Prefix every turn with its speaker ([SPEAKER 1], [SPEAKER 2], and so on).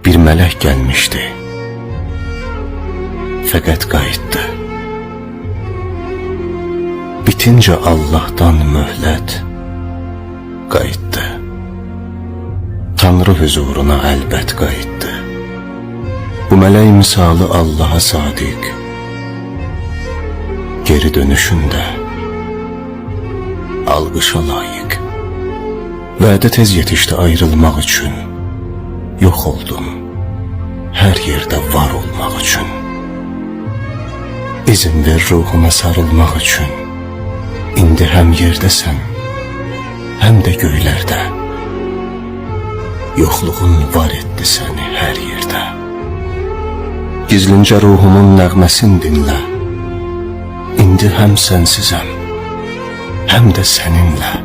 [SPEAKER 1] Bir melek gelmişti, fakat qayıtdı. Bitince Allah'tan mühlet, qayıtdı. Tanrı huzuruna əlbət qayıtdı. Bu mələk misalı Allah'a sadiq, geri dönüşünde alqışa layiq. Vədə tez yetişdi ayrılmaq üçün, yox oldum hər yerdə var olmaq üçün. İzin ver ruhuna sarılmaq üçün, indi həm yerdəsən, həm də göylərdə. Yoxluğun var etdi səni hər yerdə. Gizlincə ruhumun nəğməsini dinlə, indi həm sənsizəm, həm də səninlə.